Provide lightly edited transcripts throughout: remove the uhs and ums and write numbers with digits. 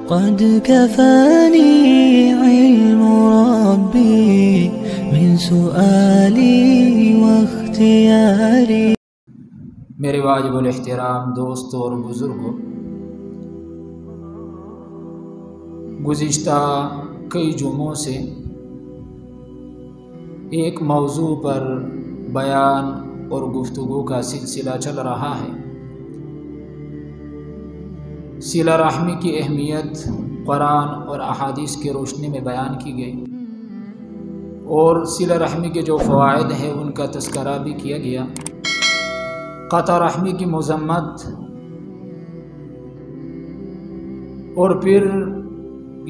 قد كفاني علم ربي من سؤالي واختياري۔ میرے واجب الاحترام دوستوں اور بزرگوں، گزشتہ کئی جمعوں سے ایک موضوع پر بیان اور گفتگو کا سلسلہ چل رہا ہے۔ صلہ رحمی کی اہمیت قرآن اور احادیث کی روشنی میں بیان کی گئی، اور صلہ رحمی کے جو فوائد ہیں ان کا تذکرہ بھی کیا گیا۔ قطع رحمی کی مذمت، اور پھر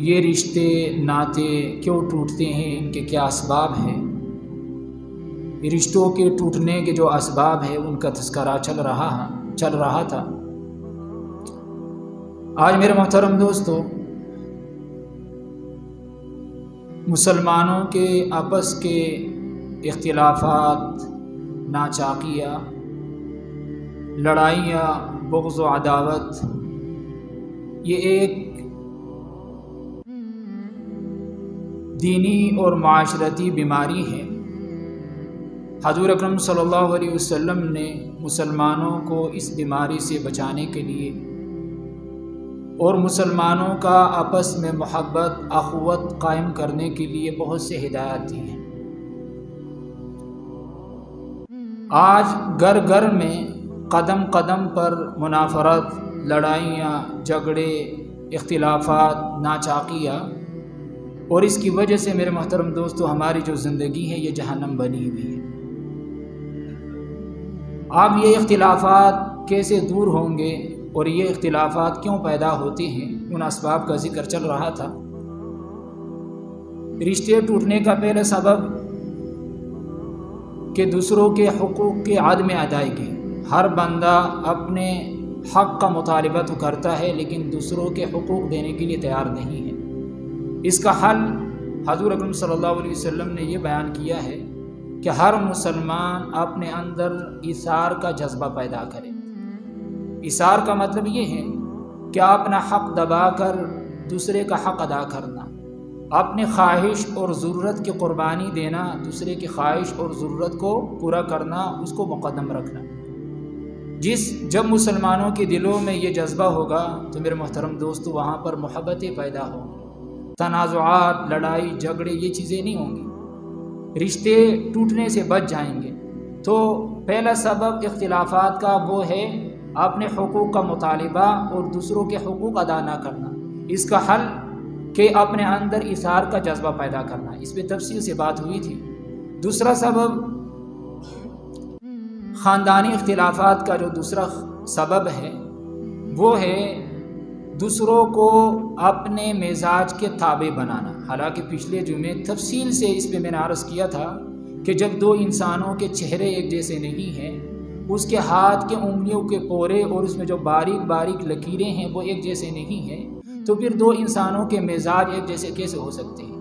یہ رشتے ناطے کیوں ٹوٹتے ہیں، ان کے کیا اسباب ہیں، رشتوں کے ٹوٹنے کے جو اسباب ہیں ان کا تذکرہ چل رہا تھا۔ آج میرے محترم دوستو، مسلمانوں کے آپس کے اختلافات، ناچاکیاں، لڑائیاں، بغض و عداوت، یہ ایک دینی اور معاشرتی بیماری ہے۔ حضور اکرم صلی اللہ علیہ وسلم نے مسلمانوں کو اس بیماری سے بچانے کے لیے اور مسلمانوں کا آپس میں محبت، اخوت قائم کرنے کے لیے بہت سے ہدایات دی ہیں۔ آج گھر گھر میں قدم قدم پر منافرت، لڑائیاں، جھگڑے، اختلافات، ناچاکیاں، اور اس کی وجہ سے میرے محترم دوستو ہماری جو زندگی ہے یہ جہنم بنی ہوئی ہے۔ اب یہ اختلافات کیسے دور ہوں گے اور یہ اختلافات کیوں پیدا ہوتے ہیں، ان اسباب کا ذکر چل رہا تھا۔ رشتے ٹوٹنے کا پہلا سبب کہ دوسروں کے حقوق کے عدم ادائیگی۔ ہر بندہ اپنے حق کا مطالبہ تو کرتا ہے لیکن دوسروں کے حقوق دینے کے لیے تیار نہیں ہے۔ اس کا حل حضور اکرم صلی اللہ علیہ وسلم نے یہ بیان کیا ہے کہ ہر مسلمان اپنے اندر ایثار کا جذبہ پیدا کرے۔ ایثار کا مطلب یہ ہے کہ اپنا حق دبا کر دوسرے کا حق ادا کرنا، اپنے خواہش اور ضرورت کی قربانی دینا، دوسرے کی خواہش اور ضرورت کو پورا کرنا، اس کو مقدم رکھنا۔ جب مسلمانوں کے دلوں میں یہ جذبہ ہوگا تو میرے محترم دوستو وہاں پر محبتیں پیدا ہوں گی، تنازعات، لڑائی، جھگڑے یہ چیزیں نہیں ہوں گی، رشتے ٹوٹنے سے بچ جائیں گے۔ تو پہلا سبب اختلافات کا وہ ہے اپنے حقوق کا مطالبہ اور دوسروں کے حقوق ادا نہ کرنا۔ اس کا حل کہ اپنے اندر ایثار کا جذبہ پیدا کرنا، اس پہ تفصیل سے بات ہوئی تھی۔ دوسرا سبب خاندانی اختلافات کا جو دوسرا سبب ہے وہ ہے دوسروں کو اپنے مزاج کے تابع بنانا۔ حالانکہ پچھلے جمعے تفصیل سے اس پہ میں نے عرض کیا تھا کہ جب دو انسانوں کے چہرے ایک جیسے نہیں ہیں، اس کے ہاتھ کے انگلیوں کے پورے اور اس میں جو باریک باریک لکیریں ہیں وہ ایک جیسے نہیں ہیں، تو پھر دو انسانوں کے مزاج ایک جیسے کیسے ہو سکتے ہیں؟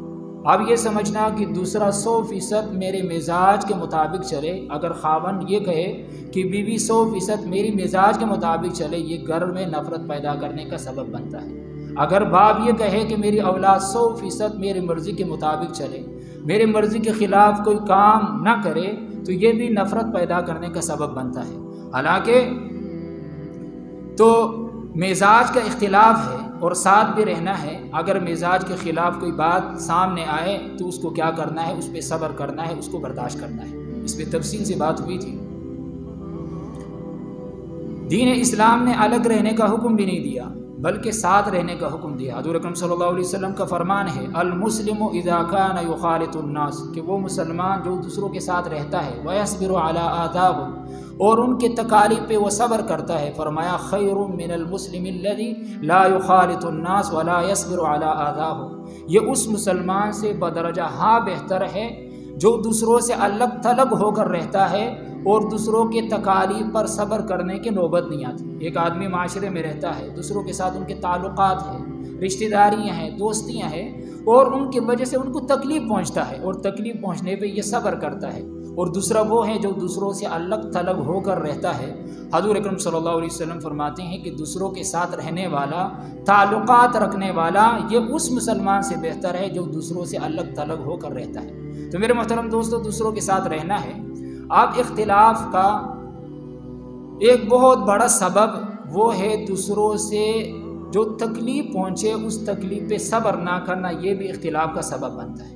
اب یہ سمجھنا کہ دوسرا 100% میرے مزاج کے مطابق چلے، اگر خاوند یہ کہے کہ بیوی 100% میری مزاج کے مطابق چلے، یہ گھر میں نفرت پیدا کرنے کا سبب بنتا ہے۔ اگر باپ یہ کہے کہ میری اولاد 100% میری مرضی کے مطابق چلے، میری مرضی کے خلاف کوئی کام نہ کرے، تو یہ بھی نفرت پیدا کرنے کا سبب بنتا ہے۔ حالانکہ تو مزاج کا اختلاف ہے اور ساتھ بھی رہنا ہے۔ اگر مزاج کے خلاف کوئی بات سامنے آئے تو اس کو کیا کرنا ہے؟ اس پہ صبر کرنا ہے، اس کو برداشت کرنا ہے۔ اس پہ تفصیل سے بات ہوئی تھی۔ دین اسلام نے الگ رہنے کا حکم بھی نہیں دیا بلکہ ساتھ رہنے کا حکم دیا۔ حضور اکرم صلی اللہ علیہ وسلم کا فرمان ہے، المسلم اذا کان یخالط الناس، کہ وہ مسلمان جو دوسروں کے ساتھ رہتا ہے، ویصبر علی آدابهم، اور ان کے تکالیف پہ وہ صبر کرتا ہے۔ فرمایا خیر من المسلم الذی لا یخالط الناس ولا یصبر علی آدابهم، یہ اس مسلمان سے بدرجہ ہاں بہتر ہے جو دوسروں سے الگ تھلگ ہو کر رہتا ہے اور دوسروں کے تکالیف پر صبر کرنے کی نوبت نہیں آتی۔ ایک آدمی معاشرے میں رہتا ہے، دوسروں کے ساتھ ان کے تعلقات ہیں، رشتہ داریاں ہیں، دوستیاں ہیں، اور ان کی وجہ سے ان کو تکلیف پہنچتا ہے، اور تکلیف پہنچنے پہ یہ صبر کرتا ہے، اور دوسرا وہ ہے جو دوسروں سے الگ تھلگ ہو کر رہتا ہے۔ حضور اکرم صلی اللہ علیہ وسلم فرماتے ہیں کہ دوسروں کے ساتھ رہنے والا، تعلقات رکھنے والا، یہ اس مسلمان سے بہتر ہے جو دوسروں سے الگ تھلگ ہو کر رہتا ہے۔ تو میرے محترم دوستو، دوسروں کے ساتھ رہنا ہے۔ اب اختلاف کا ایک بہت بڑا سبب وہ ہے دوسروں سے جو تکلیف پہنچے اس تکلیف پہ صبر نہ کرنا، یہ بھی اختلاف کا سبب بنتا ہے۔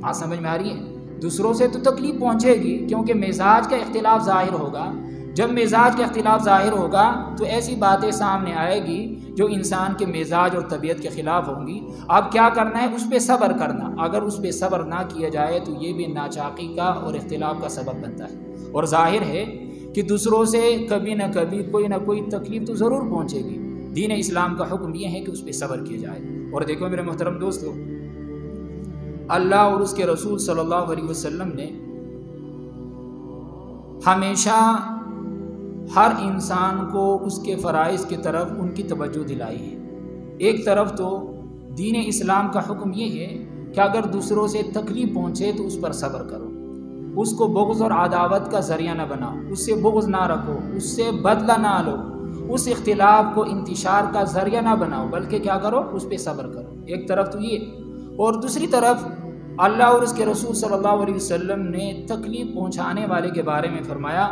بات سمجھ میں آ رہی ہے؟ دوسروں سے تو تکلیف پہنچے گی کیونکہ مزاج کا اختلاف ظاہر ہوگا۔ جب مزاج کا اختلاف ظاہر ہوگا تو ایسی باتیں سامنے آئے گی جو انسان کے مزاج اور طبیعت کے خلاف ہوں گی۔ اب کیا کرنا ہے؟ اس پہ صبر کرنا۔ اگر اس پہ صبر نہ کیا جائے تو یہ بھی ناچاقی کا اور اختلاف کا سبب بنتا ہے۔ اور ظاہر ہے کہ دوسروں سے کبھی نہ کبھی کوئی نہ کوئی تکلیف تو ضرور پہنچے گی۔ دین اسلام کا حکم یہ ہے کہ اس پہ صبر کیا جائے۔ اور دیکھو میرے محترم دوستو، اللہ اور اس کے رسول صلی اللہ علیہ وسلم نے ہمیشہ ہر انسان کو اس کے فرائض کی طرف ان کی توجہ دلائی ہے۔ ایک طرف تو دین اسلام کا حکم یہ ہے کہ اگر دوسروں سے تکلیف پہنچے تو اس پر صبر کرو، اس کو بغض اور عداوت کا ذریعہ نہ بناؤ، اس سے بغض نہ رکھو، اس سے بدلہ نہ لو، اس اختلاف کو انتشار کا ذریعہ نہ بناؤ، بلکہ کیا کرو؟ اس پہ صبر کرو۔ ایک طرف تو یہ، اور دوسری طرف اللہ اور اس کے رسول صلی اللہ علیہ وسلم نے تکلیف پہنچانے والے کے بارے میں فرمایا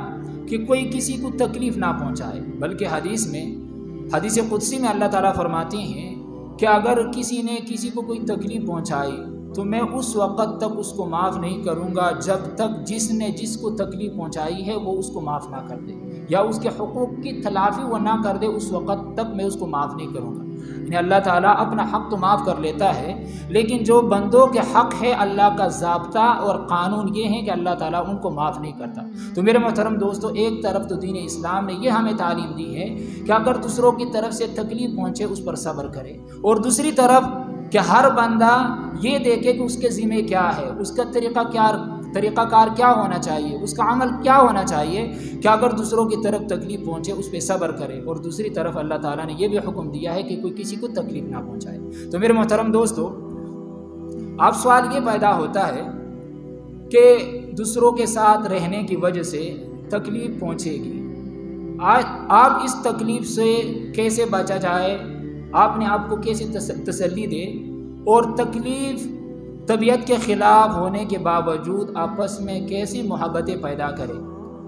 کہ کوئی کسی کو تکلیف نہ پہنچائے، بلکہ حدیث قدسی میں اللہ تعالیٰ فرماتے ہیں کہ اگر کسی نے کسی کو کوئی تکلیف پہنچائی تو میں اس وقت تک اس کو معاف نہیں کروں گا جب تک جس نے جس کو تکلیف پہنچائی ہے وہ اس کو معاف نہ کر دے، یا اس کے حقوق کی تلافی وہ نہ کر دے، اس وقت تک میں اس کو معاف نہیں کروں گا۔ یعنی اللہ تعالیٰ اپنا حق تو معاف کر لیتا ہے، لیکن جو بندوں کے حق ہے اللہ کا ضابطہ اور قانون یہ ہے کہ اللہ تعالیٰ ان کو معاف نہیں کرتا۔ تو میرے محترم دوستو، ایک طرف تو دین اسلام نے یہ ہمیں تعلیم دی ہے کہ اگر دوسروں کی طرف سے تکلیف پہنچے اس پر صبر کرے، اور دوسری طرف کہ ہر بندہ یہ دیکھے کہ اس کے ذمہ کیا ہے، اس کا طریقہ کار کیا ہونا چاہیے، اس کا عمل کیا ہونا چاہیے، کہ اگر دوسروں کی طرف تکلیف پہنچے اس پہ صبر کرے۔ اور دوسری طرف اللہ تعالیٰ نے یہ بھی حکم دیا ہے کہ کوئی کسی کو تکلیف نہ پہنچائے۔ تو میرے محترم دوستو، اب سوال یہ پیدا ہوتا ہے کہ دوسروں کے ساتھ رہنے کی وجہ سے تکلیف پہنچے گی، آپ اس تکلیف سے کیسے بچا جائے، آپ نے آپ کو کیسے تسلی دے، اور تکلیف طبیعت کے خلاف ہونے کے باوجود آپس میں کیسی محبتیں پیدا کرے،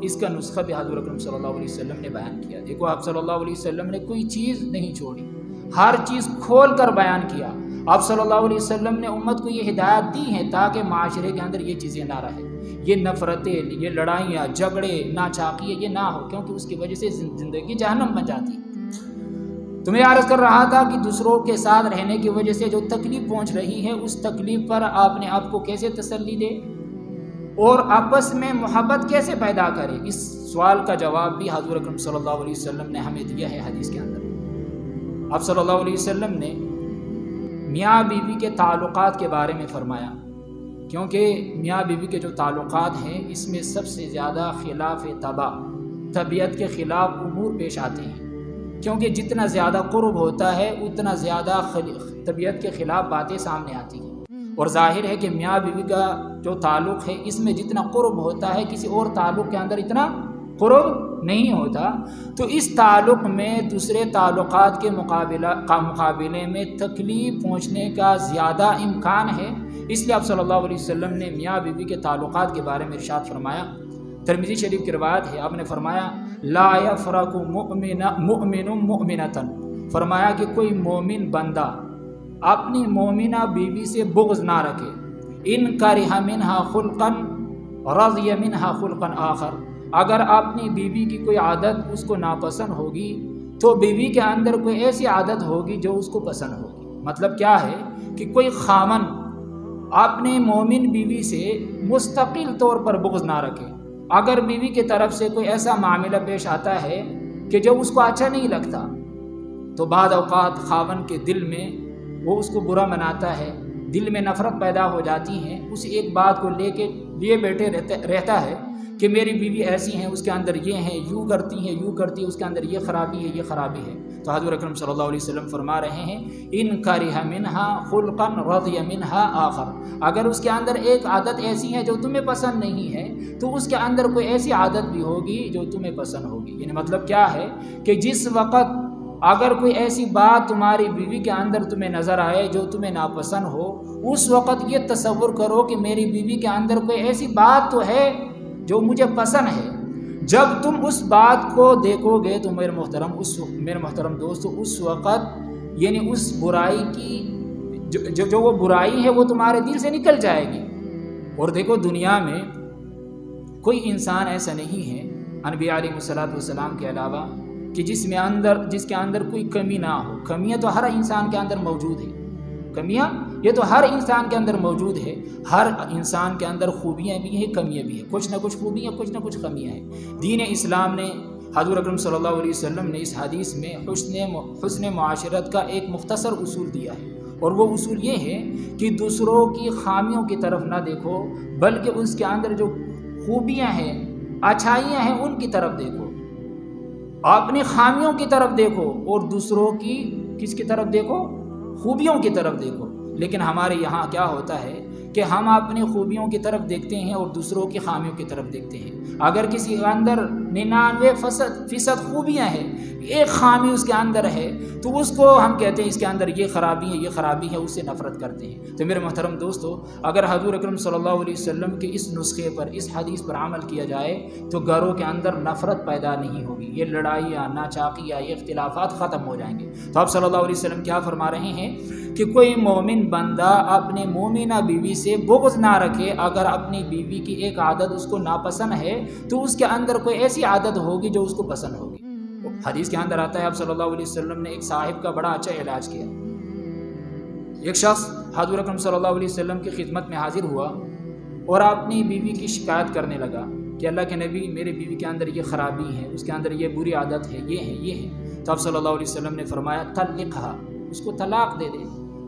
اس کا نسخہ بھی حضور اکرم صلی اللہ علیہ وسلم نے بیان کیا۔ دیکھو، آپ صلی اللہ علیہ وسلم نے کوئی چیز نہیں چھوڑی، ہر چیز کھول کر بیان کیا۔ آپ صلی اللہ علیہ وسلم نے امت کو یہ ہدایت دی ہے تاکہ معاشرے کے اندر یہ چیزیں نہ رہے، یہ نفرتیں، یہ لڑائیاں، جھگڑے، ناچاقیاں، یہ نہ ہو، کیونکہ اس کی وجہ سے زندگی جہنم بن جاتی ہے۔ تو میں عرض کر رہا تھا کہ دوسروں کے ساتھ رہنے کی وجہ سے جو تکلیف پہنچ رہی ہے اس تکلیف پر آپ نے آپ کو کیسے تسلی دے اور آپس میں محبت کیسے پیدا کرے، اس سوال کا جواب بھی حضور اکرم صلی اللہ علیہ وسلم نے ہمیں دیا ہے حدیث کے اندر۔ آپ صلی اللہ علیہ وسلم نے میاں بیوی کے تعلقات کے بارے میں فرمایا، کیونکہ میاں بیوی کے جو تعلقات ہیں اس میں سب سے زیادہ خلاف طبیعت کے خلاف امور پیش آتے ہیں، کیونکہ جتنا زیادہ قرب ہوتا ہے اتنا زیادہ طبیعت کے خلاف باتیں سامنے آتی ہیں۔ اور ظاہر ہے کہ میاں بیوی کا جو تعلق ہے اس میں جتنا قرب ہوتا ہے کسی اور تعلق کے اندر اتنا قرب نہیں ہوتا، تو اس تعلق میں دوسرے تعلقات کے مقابلے میں تکلیف پہنچنے کا زیادہ امکان ہے۔ اس لیے آپ صلی اللہ علیہ وسلم نے میاں بیوی کے تعلقات کے بارے میں ارشاد فرمایا، ترمذی شریف کی روایت ہے، آپ نے فرمایا لا یفرق مؤمن مؤمنۃ، فرمایا کہ کوئی مومن بندہ اپنی مومنہ بیوی سے بغض نہ رکھے، ان کرہ منہا خلقا رضی منہا خلقا آخر، اگر اپنی بیوی کی کوئی عادت اس کو ناپسند ہوگی تو بیوی کے اندر کوئی ایسی عادت ہوگی جو اس کو پسند ہوگی۔ مطلب کیا ہے کہ کوئی خامن اپنے مومن بیوی سے مستقل طور پر بغض نہ رکھے، اگر بیوی کی طرف سے کوئی ایسا معاملہ پیش آتا ہے کہ جو اس کو اچھا نہیں لگتا تو بعض اوقات خاوند کے دل میں وہ اس کو برا مناتا ہے، دل میں نفرت پیدا ہو جاتی ہے، اس ایک بات کو لیے بیٹھے رہتا ہے کہ میری بیوی ایسی ہیں، اس کے اندر یہ ہیں، یوں کرتی ہے، اس کے اندر یہ خرابی ہے، یہ خرابی ہے۔ تو حضور اکرم صلی اللہ علیہ وسلم فرما رہے ہیں ان کرہ منہا خلقا رضی منہا آخر، اگر اس کے اندر ایک عادت ایسی ہے جو تمہیں پسند نہیں ہے تو اس کے اندر کوئی ایسی عادت بھی ہوگی جو تمہیں پسند ہوگی۔ یعنی مطلب کیا ہے کہ جس وقت اگر کوئی ایسی بات تمہاری بیوی کے اندر تمہیں نظر آئے جو تمہیں ناپسند ہو، اس وقت یہ تصور کرو کہ میری بیوی کے اندر کوئی ایسی بات تو ہے جو مجھے پسند ہے۔ جب تم اس بات کو دیکھو گے تو میرے محترم دوستو اس وقت یعنی اس برائی کی جو وہ برائی ہے وہ تمہارے دل سے نکل جائے گی۔ اور دیکھو دنیا میں کوئی انسان ایسا نہیں ہے انبیاء علیہ السلام کے علاوہ کہ جس کے اندر کوئی کمی نہ ہو۔ کمیاں تو ہر انسان کے اندر موجود ہے، کمیاں یہ تو ہر انسان کے اندر موجود ہے۔ ہر انسان کے اندر خوبیاں بھی ہیں، کمیاں بھی ہیں، کچھ نہ کچھ خوبیاں کچھ نہ کچھ کمیاں ہیں۔ دین اسلام نے حضور اکرم صلی اللہ علیہ وسلم نے اس حدیث میں حسن معاشرت کا ایک مختصر اصول دیا ہے، اور وہ اصول یہ ہے کہ دوسروں کی خامیوں کی طرف نہ دیکھو بلکہ اس کے اندر جو خوبیاں ہیں، اچھائیاں ہیں، ان کی طرف دیکھو۔ اپنی خامیوں کی طرف دیکھو اور دوسروں کی کس کی طرف دیکھو؟ خوبیوں کی طرف دیکھو۔ لیکن ہمارے یہاں کیا ہوتا ہے کہ ہم اپنی خوبیوں کی طرف دیکھتے ہیں اور دوسروں کی خامیوں کی طرف دیکھتے ہیں۔ اگر کسی کے اندر 99% خوبیاں ہیں، ایک خامی اس کے اندر ہے تو اس کو ہم کہتے ہیں اس کے اندر یہ خرابی ہے، یہ خرابی ہے، اس سے نفرت کرتے ہیں۔ تو میرے محترم دوستو، اگر حضور اکرم صلی اللہ علیہ وسلم کے اس نسخے پر، اس حدیث پر عمل کیا جائے تو گھروں کے اندر نفرت پیدا نہیں ہوگی، یہ لڑائیاں، ناچاقیاں، یہ اختلافات ختم ہو جائیں گے۔ تو آپ صلی اللہ علیہ وسلم کیا فرما رہے ہیں کہ کوئی مومن بندہ اپنے مومنہ بیوی سے بغض نہ رکھے۔ اگر اپنی بیوی کی ایک عادت اس کو ناپسند ہے تو اس کے اندر کوئی ایسی عادت ہوگی جو اس کو پسند ہوگی۔ حدیث کے اندر آتا ہے آپ صلی اللہ علیہ وسلم نے ایک صاحب کا بڑا اچھا علاج کیا۔ ایک شخص حضور اکرم صلی اللہ علیہ وسلم کی خدمت میں حاضر ہوا اور اپنی بیوی کی شکایت کرنے لگا کہ اللہ کے نبی، میرے بیوی کے اندر یہ خرابی ہے، اس کے اندر یہ بری عادت ہے، یہ ہے، یہ ہے۔ تو آپ صلی اللہ علیہ وسلم نے فرمایا طلقھا، اس کو طلاق دے دے۔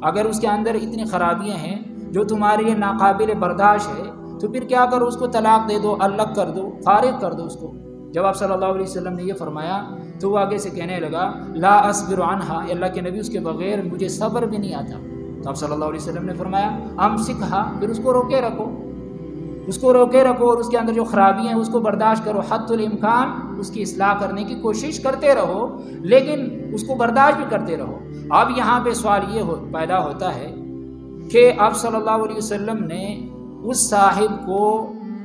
اگر اس کے اندر اتنی خرابیاں ہیں جو تمہارے لیے ناقابل برداشت ہے تو پھر کیا کرو، اس کو طلاق دے دو، الگ کر دو، فارغ کر دو اس کو۔ جب آپ صلی اللہ علیہ وسلم نے یہ فرمایا تو وہ آگے سے کہنے لگا لا اصبر عنہا، اللہ کے نبی اس کے بغیر مجھے صبر بھی نہیں آتا۔ تو آپ صلی اللہ علیہ وسلم نے فرمایا امسکھا، پھر اس کو روکے رکھو، اس کو روکے رکھو اور اس کے اندر جو خرابیاں ہیں اس کو برداشت کرو، حد الامکان اس کی اصلاح کرنے کی کوشش کرتے رہو، لیکن اس کو برداشت بھی کرتے رہو۔ اب یہاں پہ سوال یہ پیدا ہوتا ہے کہ آپ صلی اللہ علیہ وسلم نے اس صاحب کو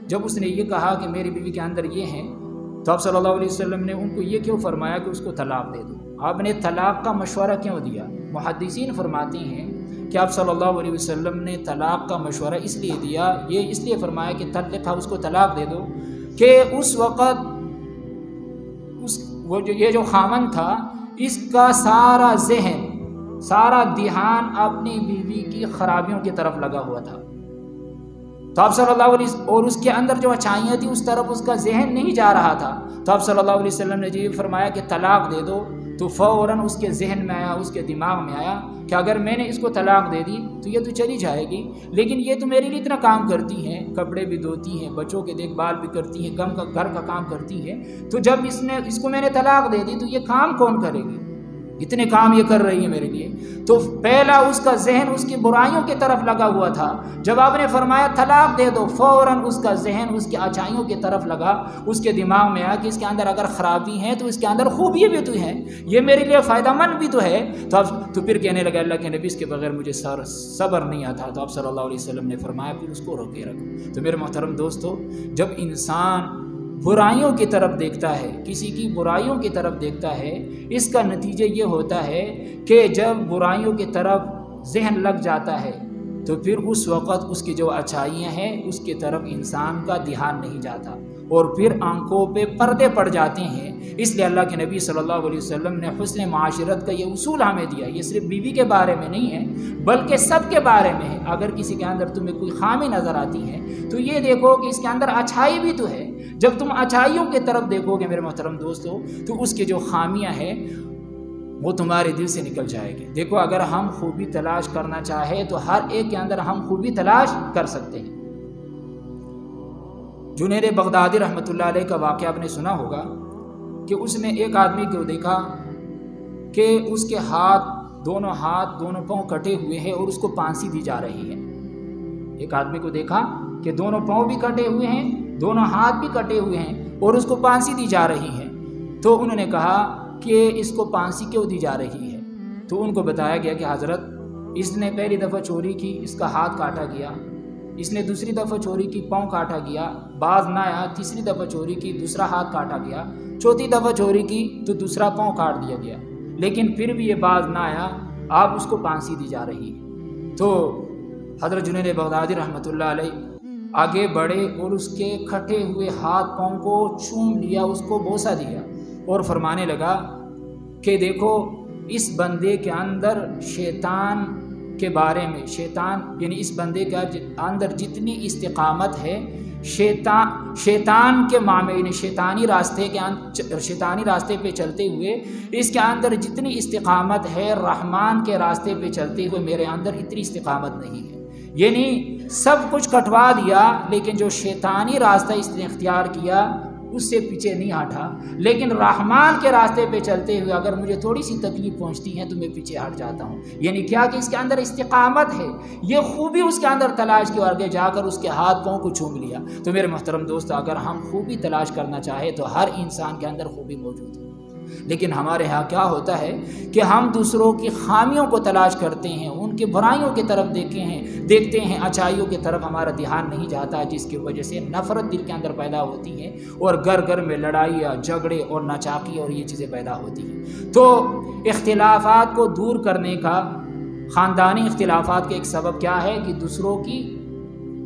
جب اس نے یہ کہا کہ میری بیوی کے اندر یہ ہیں، تو آپ صلی اللہ علیہ وسلم نے ان کو یہ کیوں فرمایا کہ اس کو طلاق دے دو؟ آپ نے طلاق کا مشورہ کیوں دیا؟ محدثین فرماتے ہیں کہ آپ صلی اللہ علیہ وسلم نے طلاق کا مشورہ اس لیے دیا، یہ اس لیے فرمایا کہ طلقھا، اس کو طلاق دے دو، کہ اس وقت یہ جو خامن تھا اس کا سارا ذہن، سارا دھیان اپنی بیوی کی خرابیوں کی طرف لگا ہوا تھا۔ تو آپ صلی اللہ علیہ وسلم اور اس کے اندر جو اچھائیاں تھیں اس طرف اس کا ذہن نہیں جا رہا تھا۔ تو آپ صلی اللہ علیہ وسلم نے جب فرمایا کہ طلاق دے دو تو فوراً اس کے ذہن میں آیا، اس کے دماغ میں آیا کہ اگر میں نے اس کو طلاق دے دی تو یہ تو چلی جائے گی، لیکن یہ تو میرے لیے اتنا کام کرتی ہیں، کپڑے بھی دھوتی ہیں، بچوں کے دیکھ بھال بھی کرتی ہیں، گھر کا کام کرتی ہے، تو جب اس کو میں نے طلاق دے دی تو یہ کام کون کرے گی؟ اتنے کام یہ کر رہی ہے میرے لیے۔ تو پہلا اس کا ذہن اس کی برائیوں کی طرف لگا ہوا تھا، جب آپ نے فرمایا طلاق دے دو فوراً اس کا ذہن اس کی اچھائیوں کی طرف لگا، اس کے دماغ میں آیا کہ اس کے اندر اگر خرابی ہیں تو اس کے اندر خوبی بھی تو ہیں، یہ میرے لیے فائدہ مند بھی تو ہے۔ تو پھر کہنے لگا اللہ کے نبی اس کے بغیر مجھے صبر نہیں آتا۔ تو آپ صلی اللہ علیہ وسلم نے فرمایا پھر اس کو روکے رکھو۔ تو میرے محترم دوستو، جب انسان برائیوں کی طرف دیکھتا ہے، کسی کی برائیوں کی طرف دیکھتا ہے، اس کا نتیجہ یہ ہوتا ہے کہ جب برائیوں کی طرف ذہن لگ جاتا ہے تو پھر اس وقت اس کی جو اچھائیاں ہیں اس کی طرف انسان کا دھیان نہیں جاتا اور پھر آنکھوں پہ پردے پڑ جاتے ہیں۔ اس لیے اللہ کے نبی صلی اللہ علیہ وسلم نے حسن معاشرت کا یہ اصول ہمیں دیا۔ یہ صرف بیوی کے بارے میں نہیں ہے بلکہ سب کے بارے میں ہے۔ اگر کسی کے اندر تمہیں کوئی خامی نظر آتی ہے تو یہ دیکھو کہ اس کے اندر اچھائی بھی تو ہے۔ جب تم اچھائیوں کی طرف دیکھو گے میرے محترم دوستو تو اس کی جو خامیاں ہیں وہ تمہارے دل سے نکل جائے گی۔ دیکھو اگر ہم خوبی تلاش کرنا چاہے تو ہر ایک کے اندر ہم خوبی تلاش کر سکتے ہیں۔ جنید بغدادی رحمۃ اللہ علیہ کا واقعہ آپ نے سنا ہوگا کہ اس نے ایک آدمی کو دیکھا کہ اس کے دونوں پاؤں کٹے ہوئے ہیں اور اس کو پھانسی دی جا رہی ہے۔ ایک آدمی کو دیکھا کہ دونوں پاؤں بھی کٹے ہوئے ہیں، دونوں ہاتھ بھی کٹے ہوئے ہیں اور اس کو پھانسی دی جا رہی ہے۔ تو انہوں نے کہا کہ اس کو پھانسی کیوں دی جا رہی ہے؟ تو ان کو بتایا گیا کہ حضرت اس نے پہلی دفعہ چوری کی، اس کا ہاتھ کاٹا گیا، اس نے دوسری دفعہ چوری کی، پاؤں کاٹا گیا، باز نہ آیا، تیسری دفعہ چوری کی، دوسرا ہاتھ کاٹا گیا، چوتھی دفعہ چوری کی تو دوسرا پاؤں کاٹ دیا گیا، لیکن پھر بھی یہ باز نہ آیا، آپ اس کو پھانسی دی جا رہی ہے۔ تو حضرت جنید بغدادی رحمۃ اللہ علیہ آگے بڑھے اور اس کے کھٹے ہوئے ہاتھ پاؤں کو چوم لیا، اس کو بوسہ دیا اور فرمانے لگا کہ دیکھو اس بندے کے اندر شیطان کے بارے میں، شیطان یعنی اس بندے کے اندر جتنی استقامت ہے، شیطان کے معاملے یعنی شیطانی راستے پہ چلتے ہوئے اس کے اندر جتنی استقامت ہے، رحمان کے راستے پہ چلتے ہوئے میرے اندر اتنی استقامت نہیں ہے۔ یعنی سب کچھ کٹوا دیا، لیکن جو شیطانی راستہ اس نے اختیار کیا اس سے پیچھے نہیں ہٹا، لیکن رحمان کے راستے پہ چلتے ہوئے اگر مجھے تھوڑی سی تکلیف پہنچتی ہے تو میں پیچھے ہٹ جاتا ہوں۔ یعنی کیا کہ اس کے اندر استقامت ہے، یہ خوبی اس کے اندر تلاش کی اور آگے جا کر اس کے ہاتھ پاؤں کو چوم لیا۔ تو میرے محترم دوست، اگر ہم خوبی تلاش کرنا چاہے تو ہر انسان کے اندر خوبی موجود ہے، لیکن ہمارے ہاں کیا ہوتا ہے کہ ہم دوسروں کی خامیوں کو تلاش کرتے ہیں، ان کی برائیوں کی طرف دیکھتے ہیں، اچھائیوں کی طرف ہمارا دھیان نہیں جاتا، جس کی وجہ سے نفرت دل کے اندر پیدا ہوتی ہے اور گھر میں لڑائیاں، جھگڑے اور ناچاکی اور یہ چیزیں پیدا ہوتی ہیں۔ تو اختلافات کو دور کرنے کا، خاندانی اختلافات کا ایک سبب کیا ہے کہ دوسروں کی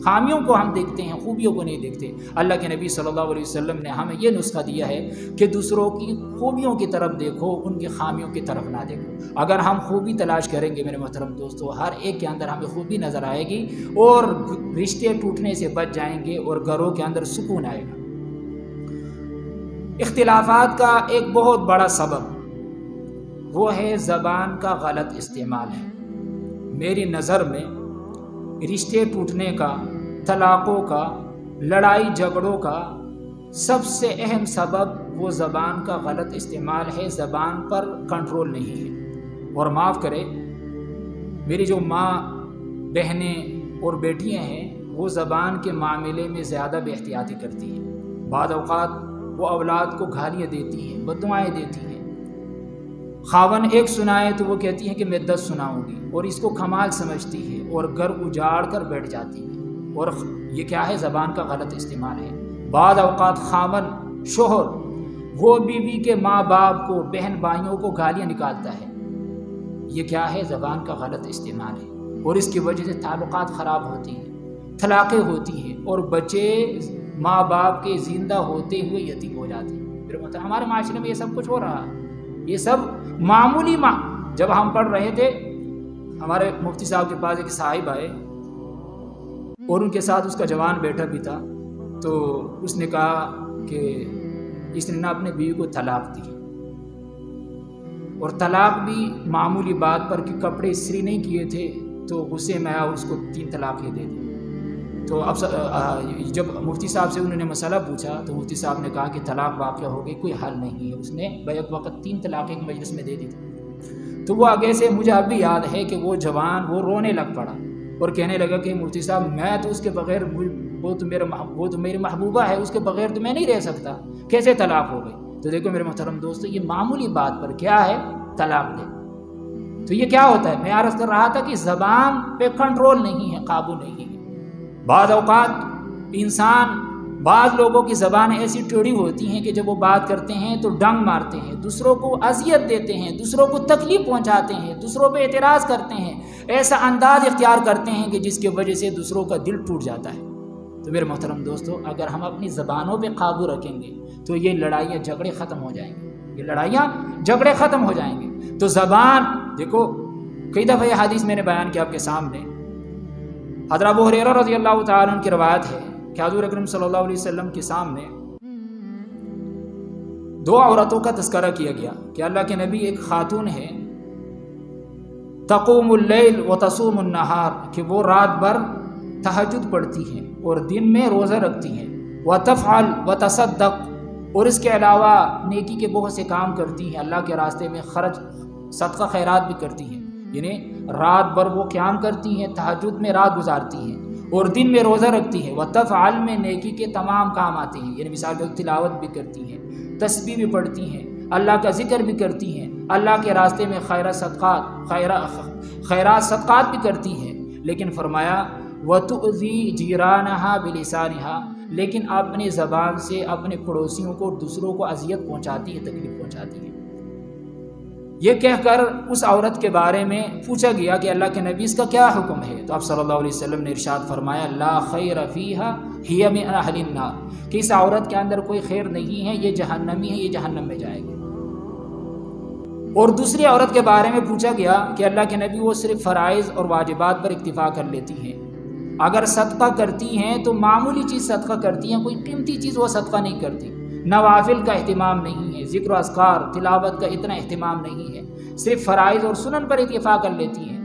خامیوں کو ہم دیکھتے ہیں، خوبیوں کو نہیں دیکھتے۔ اللہ کے نبی صلی اللہ علیہ وسلم نے ہمیں یہ نسخہ دیا ہے کہ دوسروں کی خوبیوں کی طرف دیکھو، ان کی خامیوں کی طرف نہ دیکھو۔ اگر ہم خوبی تلاش کریں گے میرے محترم دوستو، ہر ایک کے اندر ہمیں خوبی نظر آئے گی اور رشتے ٹوٹنے سے بچ جائیں گے اور گھروں کے اندر سکون آئے گا۔ اختلافات کا ایک بہت بڑا سبب وہ ہے زبان کا غلط استعمال ہے۔ میری نظر میں رشتے ٹوٹنے کا، طلاقوں کا، لڑائی جھگڑوں کا سب سے اہم سبب وہ زبان کا غلط استعمال ہے، زبان پر کنٹرول نہیں ہے۔ اور معاف کرے، میری جو ماں، بہنیں اور بیٹیاں ہیں وہ زبان کے معاملے میں زیادہ بے احتیاطی کرتی ہیں۔ بعض اوقات وہ اولاد کو گالیاں دیتی ہیں، بددعائیں دیتی ہیں۔ خاون ایک سنائے تو وہ کہتی ہیں کہ میں 10 سناؤں گی اور اس کو کمال سمجھتی ہے اور گھر اجاڑ کر بیٹھ جاتی ہے، اور یہ کیا ہے؟ زبان کا غلط استعمال ہے۔ بعض اوقات خاون، شوہر، وہ بیوی کے ماں باپ کو، بہن بھائیوں کو گالیاں نکالتا ہے، یہ کیا ہے؟ زبان کا غلط استعمال ہے، اور اس کی وجہ سے تعلقات خراب ہوتی ہیں، طلاقیں ہوتی ہیں اور بچے ماں باپ کے زندہ ہوتے ہوئے یتیم ہو جاتے ہیں۔ پھر مطلب ہمارے معاشرے میں یہ سب کچھ ہو رہا ہے، یہ سب معمولی جب ہم پڑھ رہے تھے ہمارے مفتی صاحب کے پاس ایک صاحب آئے اور ان کے ساتھ اس کا جوان بیٹا بھی تھا، تو اس نے کہا کہ اس نے نہ اپنے بیوی کو طلاق دی، اور طلاق بھی معمولی بات پر کہ کپڑے استری نہیں کیے تھے تو غصے میں آیا اور اس کو 3 طلاقیں دے دی۔ تو اب جب مفتی صاحب سے انہوں نے مسئلہ پوچھا تو مفتی صاحب نے کہا کہ طلاق واقع ہو گئی، کوئی حل نہیں ہے، اس نے بیک وقت 3 طلاقیں ایک مجلس میں دے دی تھی۔ تو وہ آگے سے مجھے اب بھی یاد ہے کہ وہ جوان وہ رونے لگ پڑا اور کہنے لگا کہ مفتی صاحب میں تو اس کے بغیر، وہ تو میری محبوبہ ہے، اس کے بغیر تو میں نہیں رہ سکتا، کیسے طلاق ہو گئی؟ تو دیکھو میرے محترم دوستو، یہ معمولی بات پر کیا ہے؟ طلاق دے۔ تو یہ کیا ہوتا ہے؟ میں عرض کر رہا تھا کہ زبان پہ کنٹرول نہیں ہے، قابو نہیں ہے۔ بعض اوقات بعض لوگوں کی زبان ایسی ٹیڑھی ہوتی ہیں کہ جب وہ بات کرتے ہیں تو ڈنگ مارتے ہیں، دوسروں کو اذیت دیتے ہیں، دوسروں کو تکلیف پہنچاتے ہیں، دوسروں پہ اعتراض کرتے ہیں، ایسا انداز اختیار کرتے ہیں کہ جس کی وجہ سے دوسروں کا دل ٹوٹ جاتا ہے۔ تو میرے محترم دوستو، اگر ہم اپنی زبانوں پہ قابو رکھیں گے تو یہ لڑائیاں جھگڑے ختم ہو جائیں گے، یہ لڑائیاں جھگڑے ختم ہو جائیں گے۔ تو زبان دیکھو، کئی دفعہ یہ حدیث میں نے بیان کیا آپ کے سامنے، حضرت ابو ہریرہ رضی اللہ تعالیٰ عنہ کی روایت ہے کہ حضور اکرم صلی اللہ علیہ وسلم کے سامنے 2 عورتوں کا تذکرہ کیا گیا کہ اللہ کے نبی ایک خاتون ہے، تقوم اللیل و تصوم النہار، کہ وہ رات بھر تہجد پڑھتی ہیں اور دن میں روزہ رکھتی ہیں، وتفعل وتصدق، اور اس کے علاوہ نیکی کے بہت سے کام کرتی ہیں، اللہ کے راستے میں صدقہ خیرات بھی کرتی ہیں، یعنی رات بھر وہ قیام کرتی ہیں، تہجد میں رات گزارتی ہیں اور دن میں روزہ رکھتی ہیں، وتفعل میں نیکی کے تمام کام آتے ہیں، یعنی مثال کے تلاوت بھی کرتی ہیں، تسبیح بھی پڑھتی ہیں، اللہ کا ذکر بھی کرتی ہیں، اللہ کے راستے میں خیرات صدقات بھی کرتی ہیں، لیکن فرمایا وَتُؤْذِي جِيرَانَهَا بِلِسَانِهَا، لیکن اپنے زبان سے اپنے پڑوسیوں کو دوسروں کو اذیت پہنچاتی ہے، تکلیف پہنچاتی ہے۔ یہ کہہ کر اس عورت کے بارے میں پوچھا گیا کہ اللہ کے نبی اس کا کیا حکم ہے، تو آپ صلی اللہ علیہ وسلم نے ارشاد فرمایا لا خیر فیہا ہی من اہل النار، کہ اس عورت کے اندر کوئی خیر نہیں ہے، یہ جہنمی ہے، یہ جہنم میں جائے گی۔ اور دوسری عورت کے بارے میں پوچھا گیا کہ اللہ کے نبی وہ صرف فرائض اور واجبات پر اکتفا کر لیتی ہیں، اگر صدقہ کرتی ہیں تو معمولی چیز صدقہ کرتی ہیں، کوئی قیمتی چیز وہ صدقہ نہیں کرتی، نوافل کا اہتمام نہیں ہے، ذکر و اذکار تلاوت کا اتنا اہتمام نہیں ہے، صرف فرائض اور سنن پر اکتفا کر لیتی ہیں۔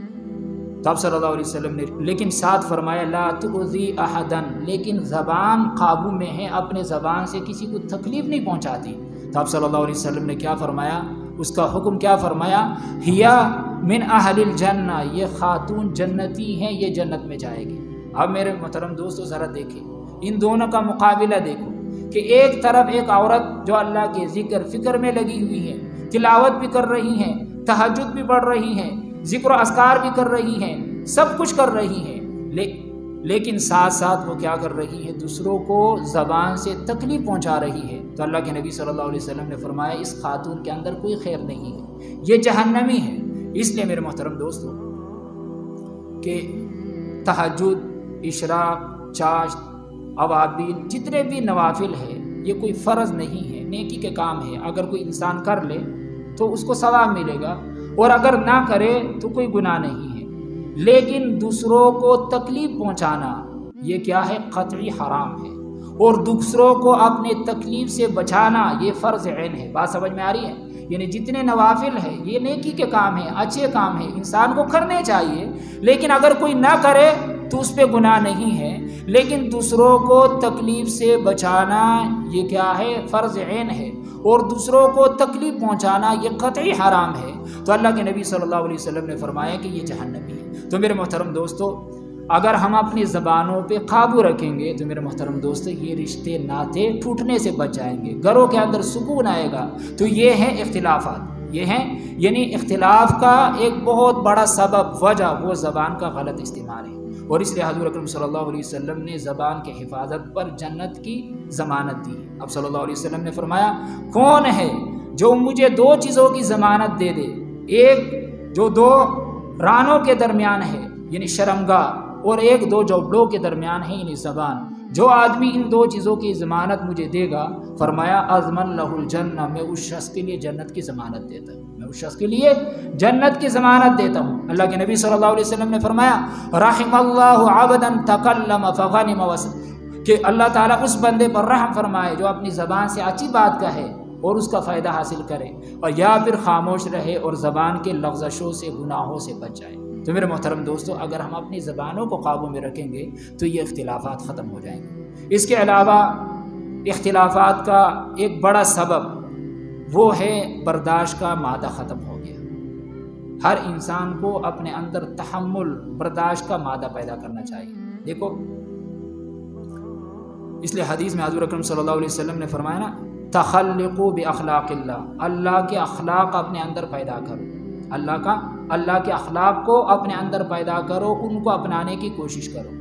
تو آپ صلی اللہ علیہ وسلم نے لیکن ساتھ فرمایا لا تؤذی احدا، لیکن زبان قابو میں ہے، اپنے زبان سے کسی کو تکلیف نہیں پہنچاتی۔ تو آپ صلی اللہ علیہ وسلم نے کیا فرمایا، اس کا حکم کیا فرمایا، ہیا من اہل الجنہ، یہ خاتون جنتی ہیں، یہ جنت میں جائے گی۔ اب میرے محترم دوستو ذرا دیکھیں، ان دونوں کا مقابلہ دیکھو کہ ایک طرف ایک عورت جو اللہ کے ذکر فکر میں لگی ہوئی ہے، تلاوت بھی کر رہی ہیں، تہجد بھی پڑھ رہی ہیں، ذکر و اذکار بھی کر رہی ہیں، سب کچھ کر رہی ہیں، لیکن ساتھ ساتھ وہ کیا کر رہی ہے، دوسروں کو زبان سے تکلیف پہنچا رہی ہے۔ تو اللہ کے نبی صلی اللہ علیہ وسلم نے فرمایا اس خاتون کے اندر کوئی خیر نہیں ہے، یہ جہنمی ہے۔ اس لیے میرے محترم دوستو کہ تہجد، اشراق، چاشت، اوابین، جتنے بھی نوافل ہے یہ کوئی فرض نہیں ہے، نیکی کے کام ہے، اگر کوئی انسان کر لے تو اس کو ثواب ملے گا، اور اگر نہ کرے تو کوئی گناہ نہیں ہے، لیکن دوسروں کو تکلیف پہنچانا یہ کیا ہے، قطعی حرام ہے، اور دوسروں کو اپنے تکلیف سے بچانا یہ فرض عین ہے۔ بات سمجھ میں آ رہی ہے؟ یعنی جتنے نوافل ہیں یہ نیکی کے کام ہیں، اچھے کام ہیں، انسان کو کرنے چاہیے، لیکن اگر کوئی نہ کرے تو اس پہ گناہ نہیں ہے، لیکن دوسروں کو تکلیف سے بچانا یہ کیا ہے، فرض عین ہے، اور دوسروں کو تکلیف پہنچانا یہ قطعی حرام ہے۔ تو اللہ کے نبی صلی اللہ علیہ وسلم نے فرمایا کہ یہ جہنمی ہے۔ تو میرے محترم دوستو اگر ہم اپنی زبانوں پہ قابو رکھیں گے تو میرے محترم دوستو یہ رشتے ناطے ٹوٹنے سے بچ جائیں گے، گھروں کے اندر سکون آئے گا۔ تو یہ ہیں اختلافات، یہ ہیں یعنی اختلاف کا ایک بہت بڑا سبب، وجہ وہ زبان کا غلط استعمال ہے، اور اس لیے حضور اکرم صلی اللہ علیہ وسلم نے زبان کے حفاظت پر جنت کی ضمانت دی۔ اب صلی اللہ علیہ وسلم نے فرمایا کون ہے جو مجھے دو چیزوں کی ضمانت دے دے، ایک جو دو رانوں کے درمیان ہے یعنی شرمگاہ، اور ایک دو جوڑوں کے درمیان ہے یعنی زبان، جو آدمی ان دو چیزوں کی ضمانت مجھے دے گا، فرمایا اضمن لہ الجنہ، میں اس شخص کے لیے جنت کی ضمانت دیتا ہوں، میں اس شخص کے لیے جنت کی ضمانت دیتا ہوں۔ اللہ کے نبی صلی اللہ علیہ وسلم نے فرمایا رحم اللہ عبدا تکلم فغنم وسلم، کہ اللہ تعالیٰ اس بندے پر رحم فرمائے جو اپنی زبان سے اچھی بات کہے اور اس کا فائدہ حاصل کرے، اور یا پھر خاموش رہے اور زبان کے لغزشوں سے، گناہوں سے بچ جائے۔ تو میرے محترم دوستو اگر ہم اپنی زبانوں کو قابو میں رکھیں گے تو یہ اختلافات ختم ہو جائیں گے۔ اس کے علاوہ اختلافات کا ایک بڑا سبب وہ ہے برداشت کا مادہ ختم ہو گیا۔ ہر انسان کو اپنے اندر تحمل، برداشت کا مادہ پیدا کرنا چاہیے۔ دیکھو اس لیے حدیث میں حضور اکرم صلی اللہ علیہ وسلم نے فرمایا نا تخلقوا باخلاق اللہ، اللہ کے اخلاق اپنے اندر پیدا کرو، اللہ کے اخلاق کو اپنے اندر پیدا کرو، ان کو اپنانے کی کوشش کرو۔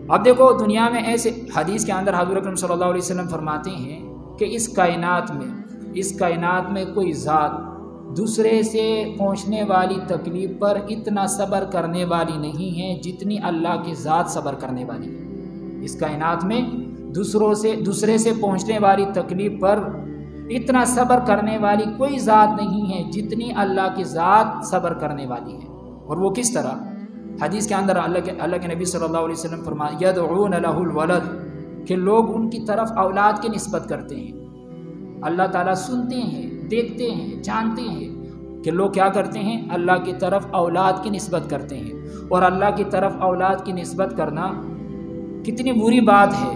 اب دیکھو دنیا میں ایسے حدیث کے اندر حضور اکرم صلی اللہ علیہ وسلم فرماتے ہیں کہ اس کائنات میں کوئی ذات دوسرے سے پہنچنے والی تکلیف پر اتنا صبر کرنے والی نہیں ہے جتنی اللہ کی ذات صبر کرنے والی ہے۔ اس کائنات میں دوسرے سے پہنچنے والی تکلیف پر اتنا صبر کرنے والی کوئی ذات نہیں ہے جتنی اللہ کی ذات صبر کرنے والی ہے۔ اور وہ کس طرح؟ حدیث کے اندر اللہ کے نبی صلی اللہ علیہ وسلم فرمایا یدعون لہ الولد، کہ لوگ ان کی طرف اولاد کی نسبت کرتے ہیں۔ اللہ تعالیٰ سنتے ہیں، دیکھتے ہیں، جانتے ہیں کہ لوگ کیا کرتے ہیں، اللہ کی طرف اولاد کی نسبت کرتے ہیں، اور اللہ کی طرف اولاد کی نسبت کرنا کتنی بری بات ہے۔